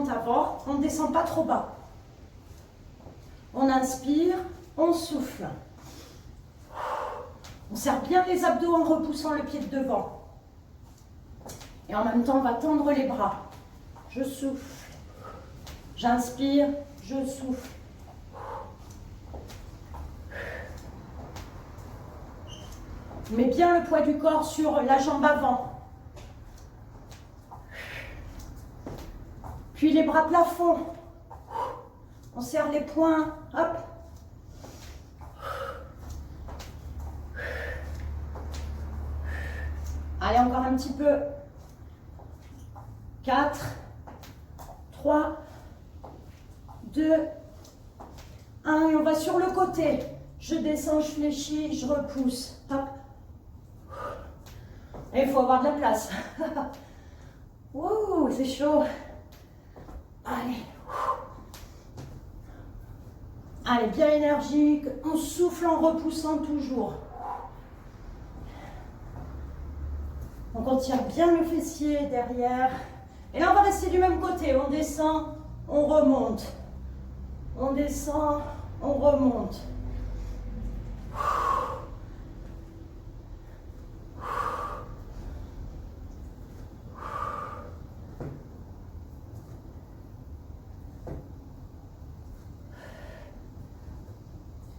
remonte avant, on ne descend pas trop bas. On inspire, on souffle. On serre bien les abdos en repoussant le pied de devant. Et en même temps, on va tendre les bras. Je souffle. J'inspire, je souffle. Je mets bien le poids du corps sur la jambe avant. Puis les bras plafond. On serre les poings. Hop. Allez, encore un petit peu. 4, 3, 2, 1. Et on va sur le côté. Je descends, je fléchis, je repousse. Hop. Et il faut avoir de la place. Ouh, c'est chaud. Allez. Allez, bien énergique. On souffle en repoussant toujours. Donc on tire bien le fessier derrière. Et là, on va rester du même côté. On descend, on remonte. On descend, on remonte.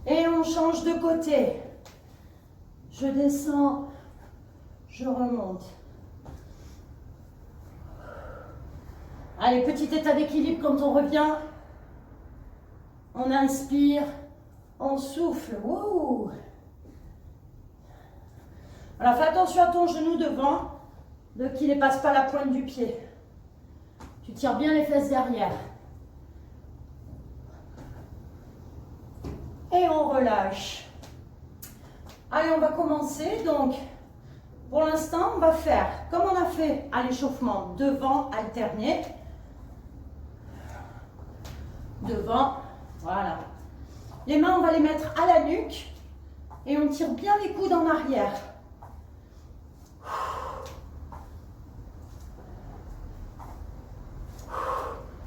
Et on change de côté. Je descends, je remonte. Allez, petit état d'équilibre quand on revient. On inspire, on souffle. Wouh! Alors, fais attention à ton genou devant, qu'il ne dépasse pas la pointe du pied. Tu tires bien les fesses derrière. Et on relâche. Allez, on va commencer. Donc, pour l'instant, on va faire comme on a fait à l'échauffement, devant, alterné. Devant, voilà. Les mains, on va les mettre à la nuque et on tire bien les coudes en arrière.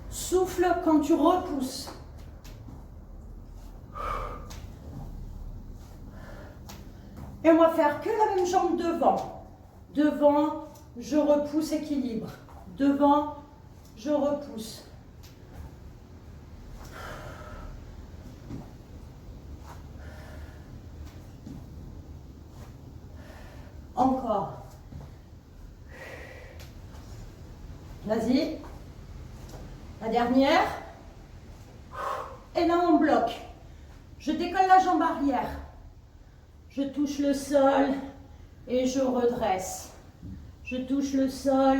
Souffle quand tu repousses. Et on va faire que la même jambe devant. Devant, je repousse, équilibre. Devant, je repousse. Encore. Vas-y. La dernière. Et là, on bloque. Je décolle la jambe arrière. Je touche le sol et je redresse. Je touche le sol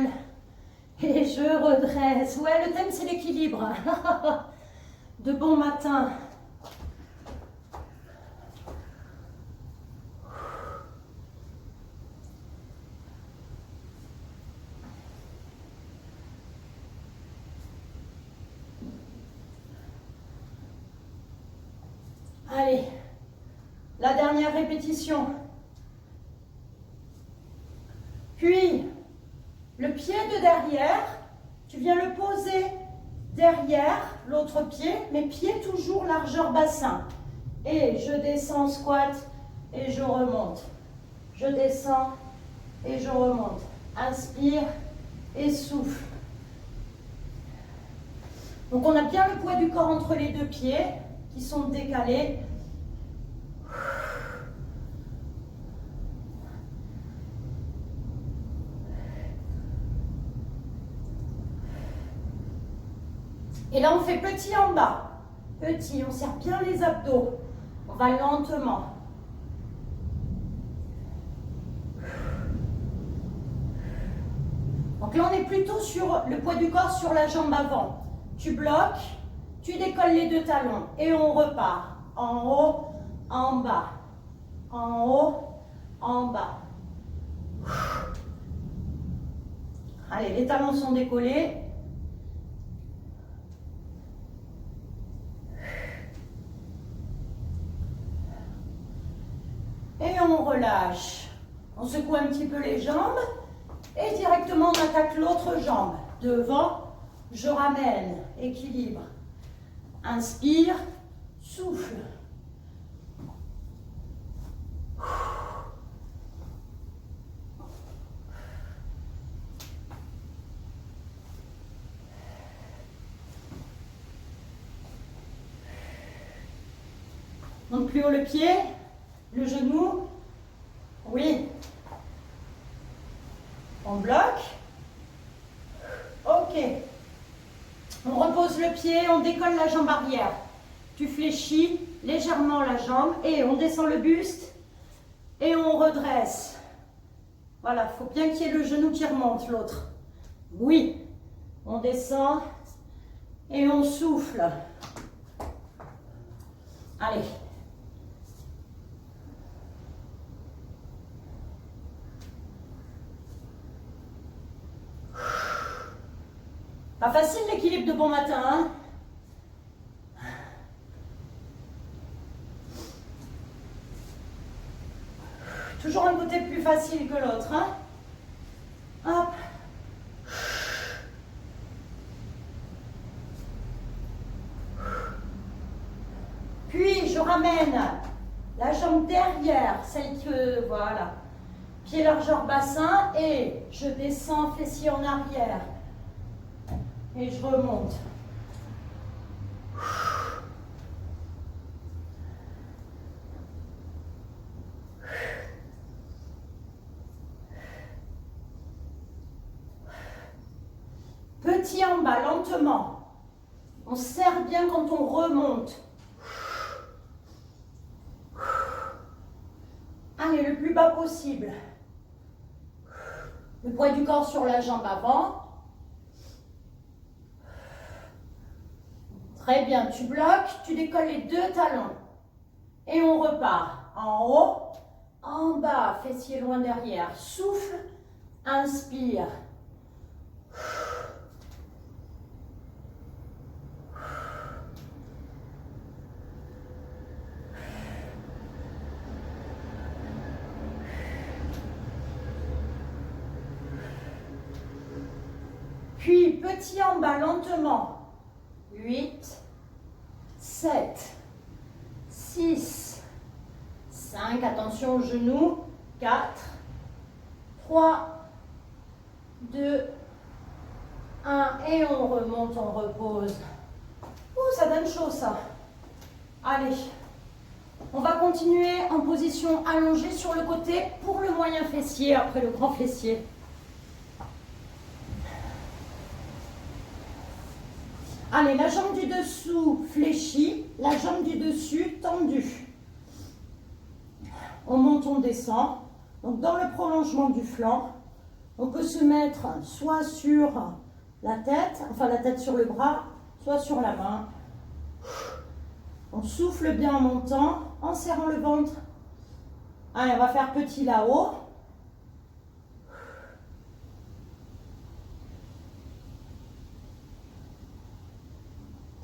et je redresse. Ouais, le thème, c'est l'équilibre. De bon matin. Allez, la dernière répétition. Puis, le pied de derrière, tu viens le poser derrière l'autre pied, mais pied toujours largeur bassin. Et je descends, squat, et je remonte. Je descends et je remonte. Inspire et souffle. Donc on a bien le poids du corps entre les deux pieds qui sont décalés. Et là, on fait petit en bas. Petit, on serre bien les abdos. On va lentement. Donc là, on est plutôt sur le poids du corps sur la jambe avant. Tu bloques, tu décolles les deux talons et on repart. En haut, en bas. En haut, en bas. Allez, les talons sont décollés. Et on relâche. On secoue un petit peu les jambes et directement on attaque l'autre jambe. Devant, Je ramène, équilibre. Inspire, souffle. Donc plus haut le pied, le genou. Oui. On bloque. Ok. On repose le pied, on décolle la jambe arrière. Tu fléchis légèrement la jambe et on descend le buste et on redresse. Voilà, il faut bien qu'il y ait le genou qui remonte, l'autre. Oui. On descend et on souffle. Allez. Pas facile l'équilibre de bon matin, hein? Toujours un côté plus facile que l'autre, hein? Hop. Puis je ramène la jambe derrière, celle que, voilà, pied largeur bassin, et je descends fessier en arrière. Et je remonte. Petit en bas, lentement. On serre bien quand on remonte. Allez, le plus bas possible. Le poids du corps sur la jambe avant. Très bien, tu bloques, tu décolles les deux talons. Et on repart. En haut, en bas, fessier loin derrière. Souffle, inspire. Puis, petit en bas, lentement. 8, 7, 6, 5, attention aux genoux, 4, 3, 2, 1, et on remonte, on repose. Ouh, ça donne chaud ça. Allez, on va continuer en position allongée sur le côté pour le moyen fessier après le grand fessier. Allez, la jambe du dessous fléchie, la jambe du dessus tendue. On monte, on descend. Donc dans le prolongement du flanc, on peut se mettre soit sur la tête, enfin la tête sur le bras, soit sur la main. On souffle bien en montant, en serrant le ventre. Allez, on va faire petit là-haut.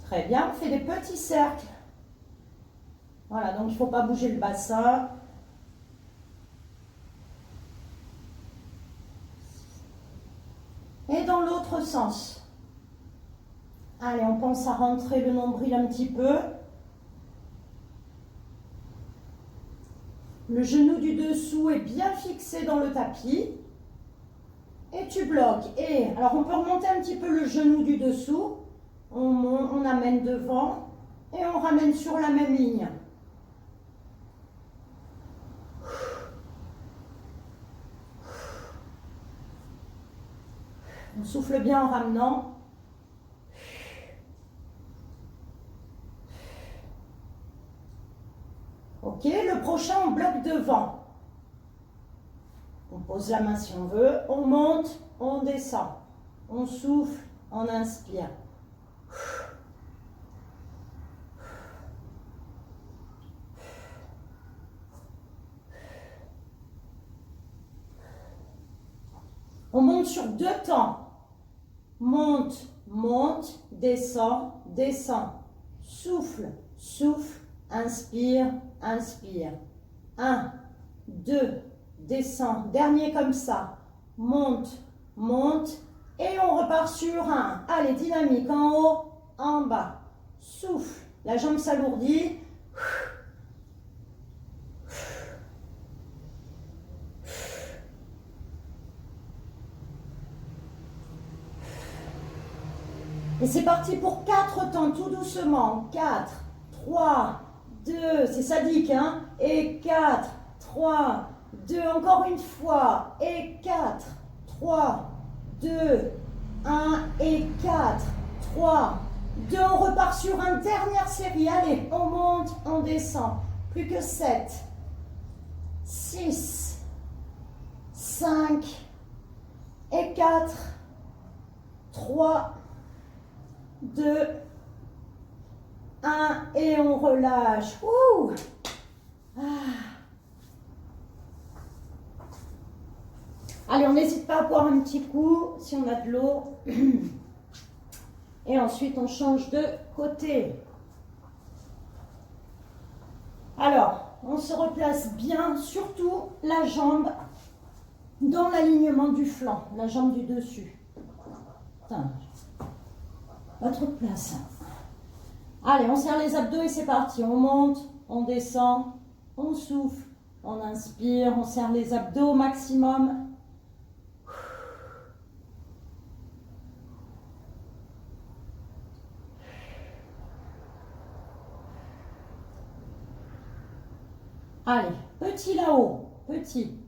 Très bien, on fait des petits cercles. Voilà, donc il ne faut pas bouger le bassin. Et dans l'autre sens. Allez, on pense à rentrer le nombril un petit peu. Le genou du dessous est bien fixé dans le tapis. Et tu bloques. Et alors on peut remonter un petit peu le genou du dessous. On amène devant et on ramène sur la même ligne. On souffle bien en ramenant. Ok, le prochain, on bloque devant. On pose la main si on veut. On monte, on descend. On souffle, on inspire. On monte sur deux temps. Monte, monte, descend, descend. Souffle, souffle, inspire, inspire. 1, 2, descend. Dernier comme ça. Monte, monte Et on repart sur un. Allez, dynamique, en haut, en bas. Souffle. La jambe s'alourdit. Et c'est parti pour 4 temps, tout doucement. 4, 3, 2, c'est sadique, hein. Et 4, 3, 2, encore une fois. Et 4, 3, 2, 1 et 4, 3, 2. On repart sur une dernière série. Allez, on monte, on descend. Plus que 7, 6, 5 et 4, 3, 2, 1 et on relâche. Ouh. Ah. Allez, on n'hésite pas à boire un petit coup si on a de l'eau. Et ensuite, on change de côté. Alors, on se replace bien, surtout la jambe dans l'alignement du flanc, la jambe du dessus. Attends. Votre place. Allez, on serre les abdos et c'est parti. On monte, on descend, on souffle, on inspire, on serre les abdos au maximum. Allez, petit là-haut, petit.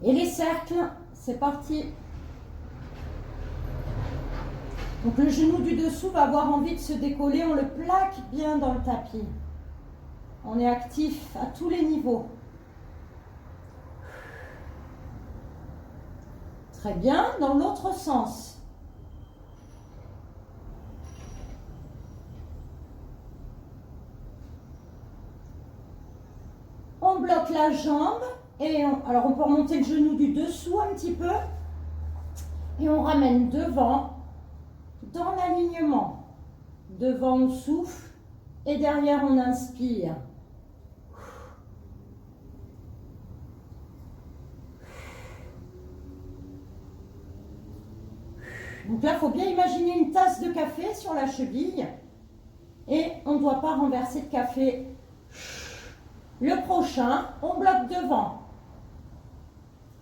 Et les cercles, c'est parti. Donc le genou du dessous va avoir envie de se décoller, on le plaque bien dans le tapis. On est actif à tous les niveaux. Très bien, dans l'autre sens. On bloque la jambe. Et alors on peut remonter le genou du dessous un petit peu et on ramène devant dans l'alignement. Devant on souffle et derrière on inspire. Donc là il faut bien imaginer une tasse de café sur la cheville et on ne doit pas renverser le café. Le prochain, on bloque devant.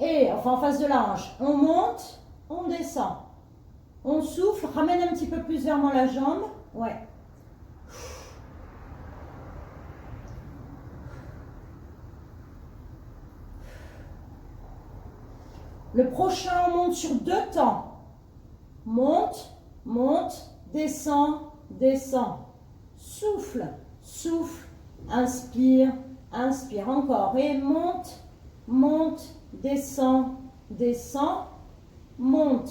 Et, enfin en face de la hanche, on monte, on descend. On souffle, ramène un petit peu plus vers moi la jambe. Ouais. Le prochain, on monte sur 2 temps. Monte, monte, descend, descend. Souffle, souffle, inspire, inspire encore. Et monte, monte, descend, descend, monte,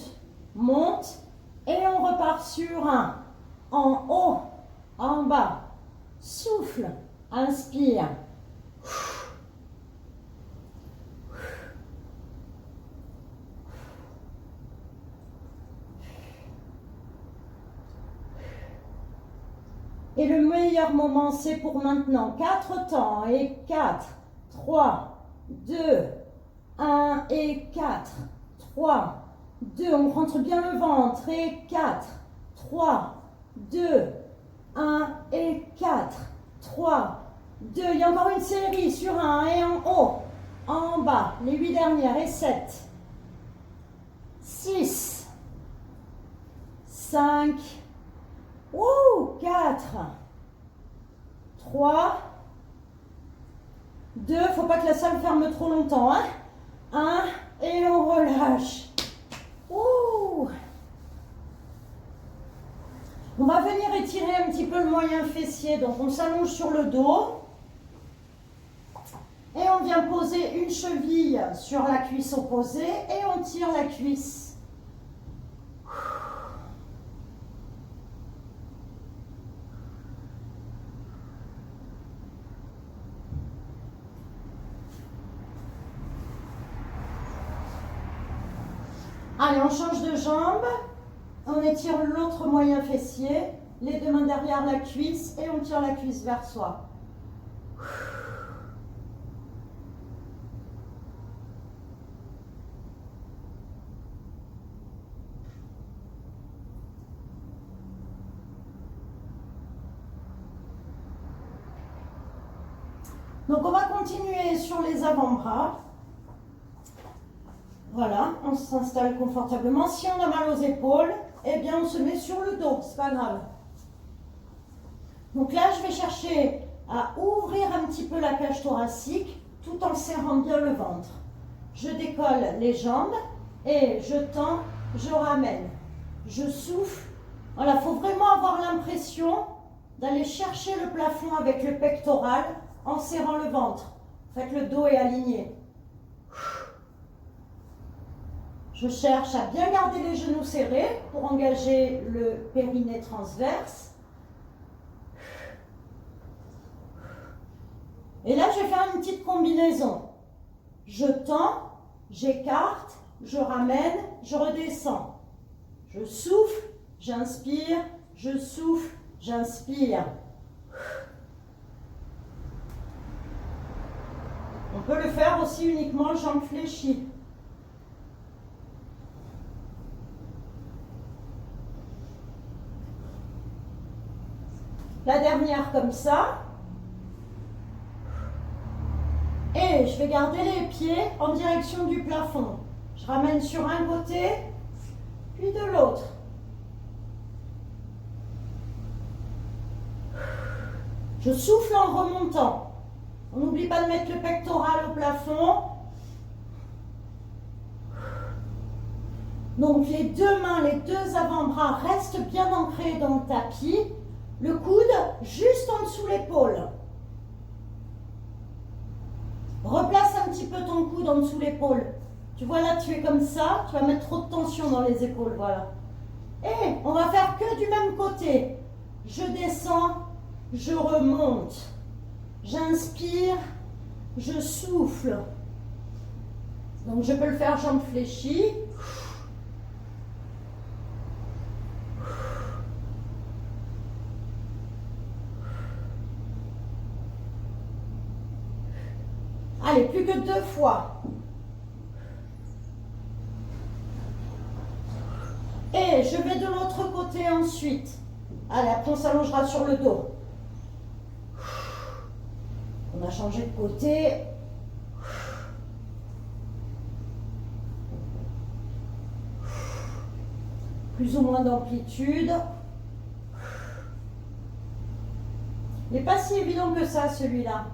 monte, et on repart sur un, en haut, en bas, souffle, inspire, et le meilleur moment c'est pour maintenant, 4 temps, et 4, 3, 2, 1 et 4, 3, 2, on rentre bien le ventre, et 4, 3, 2, 1 et 4, 3, 2, il y a encore une série sur 1 et en haut, en bas, les 8 dernières, et 7, 6, 5, 4, 3, 2, faut pas que la salle ferme trop longtemps, hein. 1 et on relâche. Ouh. On va venir étirer un petit peu le moyen fessier, donc on s'allonge sur le dos et on vient poser une cheville sur la cuisse opposée et on tire la cuisse. Allez, on change de jambe, on étire l'autre moyen fessier, les 2 mains derrière la cuisse et on tire la cuisse vers soi. Donc on va continuer sur les avant-bras. Voilà, on s'installe confortablement. Si on a mal aux épaules, eh bien on se met sur le dos, c'est pas grave. Donc là, je vais chercher à ouvrir un petit peu la cage thoracique tout en serrant bien le ventre. Je décolle les jambes et je tends, je ramène. Je souffle. Voilà, il faut vraiment avoir l'impression d'aller chercher le plafond avec le pectoral en serrant le ventre. En fait, le dos est aligné. Je cherche à bien garder les genoux serrés pour engager le périnée transverse. Et là, je vais faire une petite combinaison. Je tends, j'écarte, je ramène, je redescends. Je souffle, j'inspire, je souffle, j'inspire. On peut le faire aussi uniquement jambes fléchies. La dernière comme ça. Et je vais garder les pieds en direction du plafond. Je ramène sur un côté, puis de l'autre. Je souffle en remontant. On n'oublie pas de mettre le pectoral au plafond. Donc les deux mains, les deux avant-bras restent bien ancrés dans le tapis. Le coude juste en dessous l'épaule. Replace un petit peu ton coude en dessous l'épaule. Tu vois là, tu es comme ça, tu vas mettre trop de tension dans les épaules, voilà. Et on va faire que du même côté. Je descends, je remonte. J'inspire, je souffle. Donc je peux le faire jambes fléchies. Allez, plus que 2 fois. Et je vais de l'autre côté ensuite. Allez, après on s'allongera sur le dos. On a changé de côté. Plus ou moins d'amplitude. Il n'est pas si évident que ça, celui-là.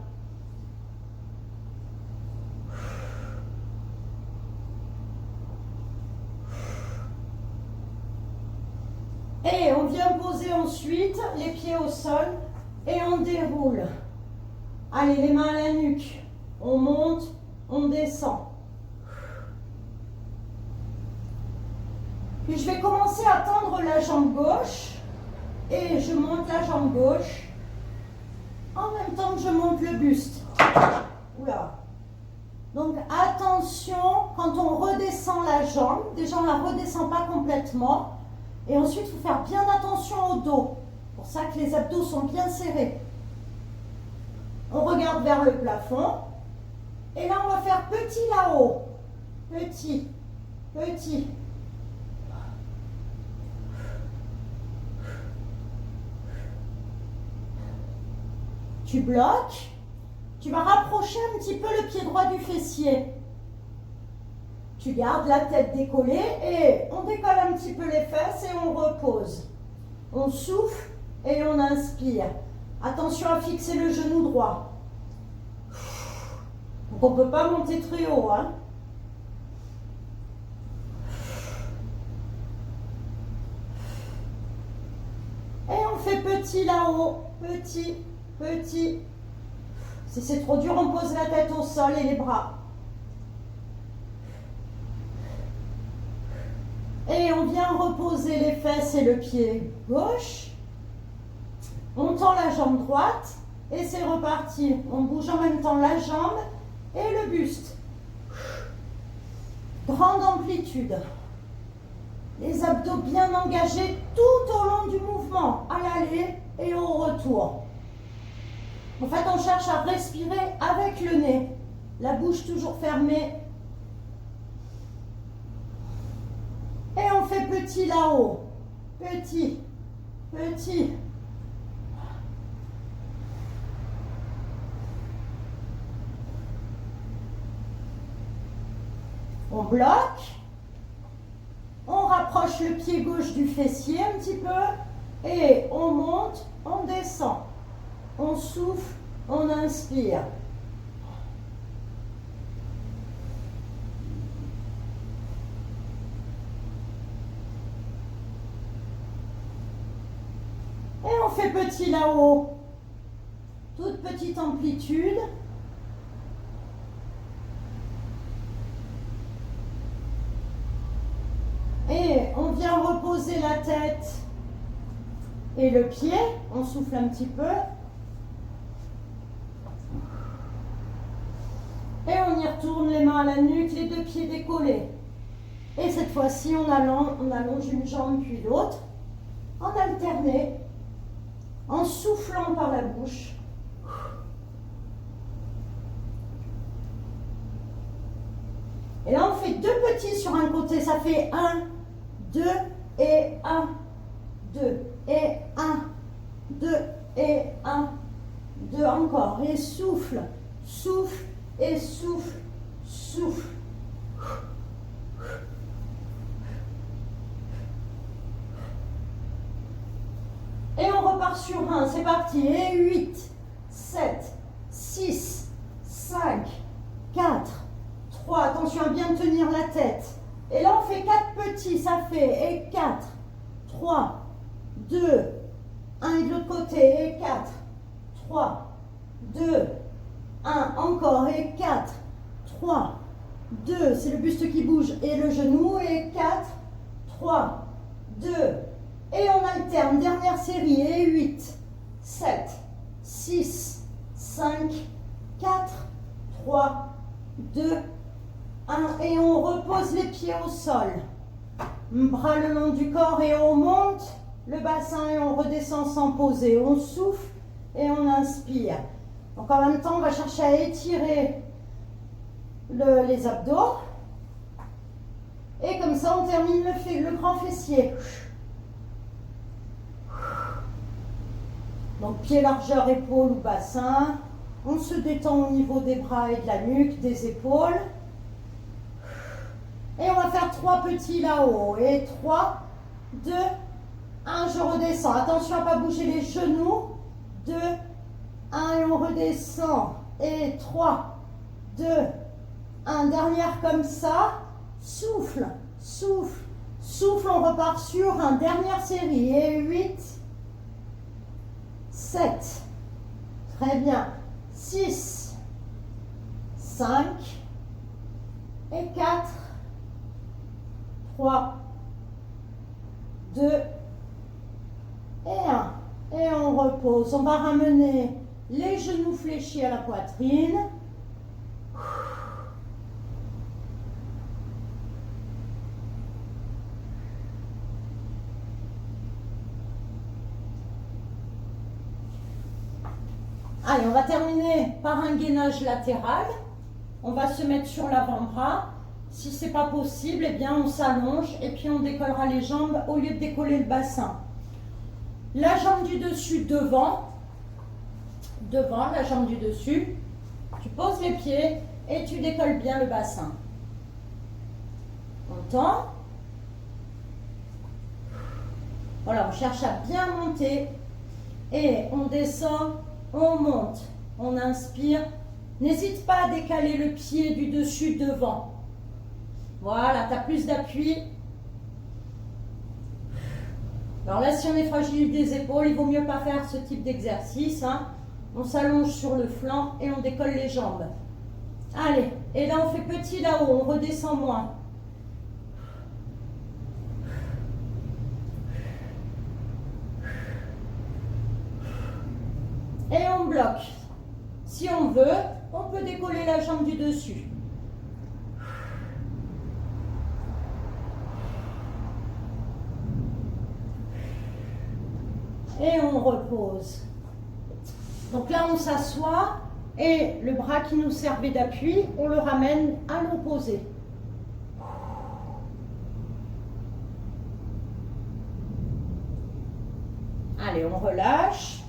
Et on vient poser ensuite les pieds au sol et on déroule. Allez, les mains à la nuque. On monte, on descend. Puis je vais commencer à tendre la jambe gauche et je monte la jambe gauche en même temps que je monte le buste. Oula. Donc attention, quand on redescend la jambe, déjà on ne la redescend pas complètement. Et ensuite, il faut faire bien attention au dos. C'est pour ça que les abdos sont bien serrés. On regarde vers le plafond. Et là, on va faire petit là-haut. Petit, petit. Tu bloques. Tu vas rapprocher un petit peu le pied droit du fessier. Tu gardes la tête décollée et on décolle un petit peu les fesses et on repose. On souffle et on inspire. Attention à fixer le genou droit. Donc on ne peut pas monter très haut, hein. Et on fait petit là-haut. Petit, petit. Si c'est trop dur, on pose la tête au sol et les bras. Et on vient reposer les fesses et le pied gauche. On tend la jambe droite et c'est reparti. On bouge en même temps la jambe et le buste. Grande amplitude. Les abdos bien engagés tout au long du mouvement, à l'aller et au retour. En fait, on cherche à respirer avec le nez. La bouche toujours fermée. Et on fait petit là-haut. Petit, petit. On bloque. On rapproche le pied gauche du fessier un petit peu. Et on monte, on descend. On souffle, on inspire. Et on fait petit là-haut. Toute petite amplitude. Et on vient reposer la tête et le pied. On souffle un petit peu. Et on y retourne les mains à la nuque, les deux pieds décollés. Et cette fois-ci, on allonge une jambe puis l'autre, en alterné, en soufflant par la bouche. Et là, on fait deux petits sur un côté. Ça fait 1, 2 et 1, 2 et 1, 2 et 1, 2 encore. Et souffle, souffle et souffle, souffle. Et on repart sur 1. C'est parti. Et 8, 7, 6, 5, 4, 3. Attention à bien tenir la tête. Et là, on fait 4 petits. Ça fait et 4, 3, 2, 1 et de l'autre côté. Et 4, 3, 2, 1. Encore. Et 4, 3, 2. C'est le buste qui bouge. Et le genou. Et 4, 3, 2. Et on alterne. Dernière série. Et 8, 7, 6, 5, 4, 3, 2, 1. Et on repose les pieds au sol. Bras le long du corps et on monte le bassin et on redescend sans poser. On souffle et on inspire. Donc en même temps, on va chercher à étirer les abdos. Et comme ça, on termine le grand fessier. Donc pied largeur, épaule ou bassin. On se détend au niveau des bras et de la nuque, des épaules. Et on va faire 3 petits là-haut. Et 3, 2, 1, je redescends. Attention à ne pas bouger les genoux. 2, 1 et on redescend. Et 3, 2, 1. Dernière comme ça. Souffle, souffle, souffle. On repart sur un. Dernière série. Et 8, 7. Très bien. 6, 5 et 4. 3, 2 et 1. Et on repose. On va ramener les genoux fléchis à la poitrine. Allez, on va terminer par un gainage latéral. On va se mettre sur l'avant-bras. Si ce n'est pas possible, eh bien on s'allonge et puis on décollera les jambes au lieu de décoller le bassin. La jambe du dessus devant, la jambe du dessus. Tu poses les pieds et tu décolles bien le bassin. On tend. Voilà, on cherche à bien monter et on descend, on monte, on inspire. N'hésite pas à décaler le pied du dessus devant. Voilà, tu as plus d'appui. Alors là, si on est fragile des épaules, il vaut mieux pas faire ce type d'exercice. Hein. On s'allonge sur le flanc et on décolle les jambes. Allez, et là on fait petit là-haut, on redescend moins. Et on bloque. Si on veut, on peut décoller la jambe du dessus. Et on repose. Donc là, on s'assoit et le bras qui nous servait d'appui, on le ramène à l'opposé. Allez, on relâche.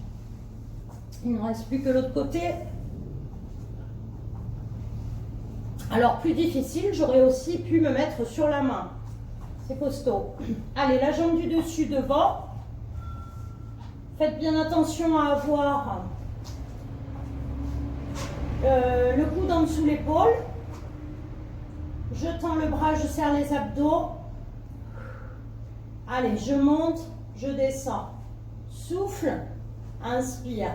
Il ne reste plus que l'autre côté. Alors, plus difficile, j'aurais aussi pu me mettre sur la main. C'est costaud. Allez, la jambe du dessus devant. Faites bien attention à avoir le coude en dessous l'épaule. Je tends le bras, je serre les abdos. Allez, je monte, je descends. Souffle, inspire.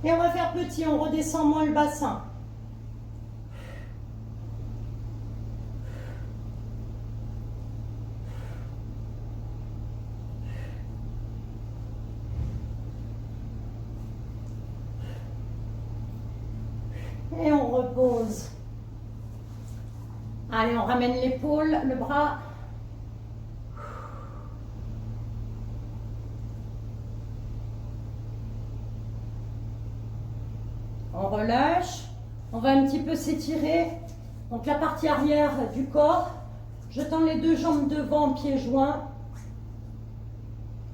Et on va faire petit, on redescend moins le bassin. Et on repose. Allez, on ramène l'épaule, le bras. On relâche. On va un petit peu s'étirer. Donc la partie arrière du corps. Je tends les deux jambes devant, pieds joints.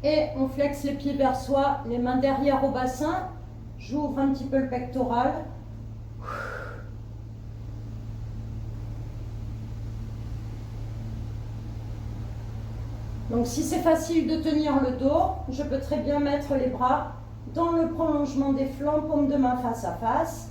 Et on flexe les pieds vers soi, les mains derrière au bassin. J'ouvre un petit peu le pectoral. Donc si c'est facile de tenir le dos, je peux très bien mettre les bras dans le prolongement des flancs, paume de main face à face.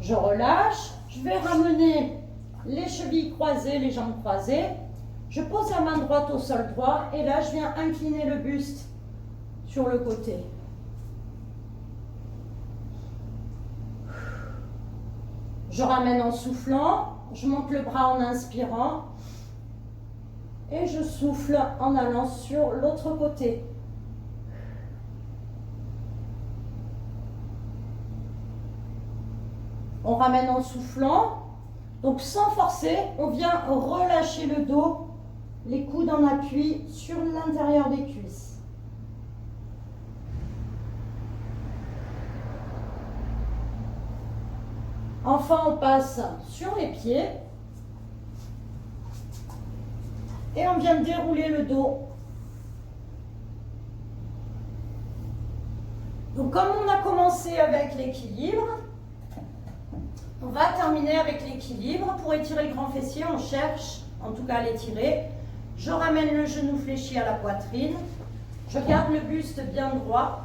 Je relâche, je vais ramener les chevilles croisées, les jambes croisées. Je pose la main droite au sol droit et là je viens incliner le buste sur le côté. Je ramène en soufflant, je monte le bras en inspirant et je souffle en allant sur l'autre côté. On ramène en soufflant, donc sans forcer, on vient relâcher le dos, les coudes en appui sur l'intérieur des cuisses. Enfin, on passe sur les pieds et on vient dérouler le dos. Donc, comme on a commencé avec l'équilibre, on va terminer avec l'équilibre. Pour étirer le grand fessier, on cherche, en tout cas à l'étirer. Je ramène le genou fléchi à la poitrine. Je garde le buste bien droit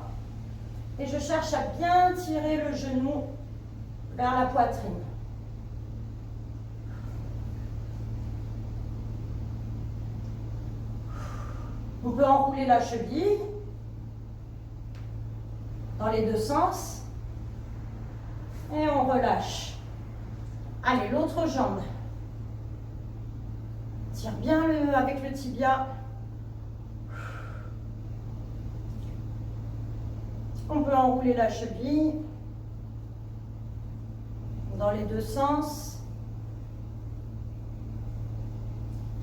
et je cherche à bien tirer le genou vers la poitrine. On peut enrouler la cheville dans les deux sens et on relâche. Allez, l'autre jambe. Tire bien avec le tibia. On peut enrouler la cheville dans les deux sens.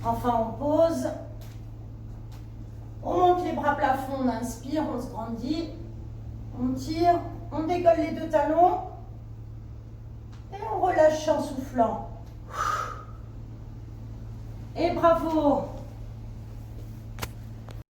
Enfin, on pose. On monte les bras plafond, on inspire, on se grandit. On tire, on décolle les deux talons. Et on relâche en soufflant. Et bravo!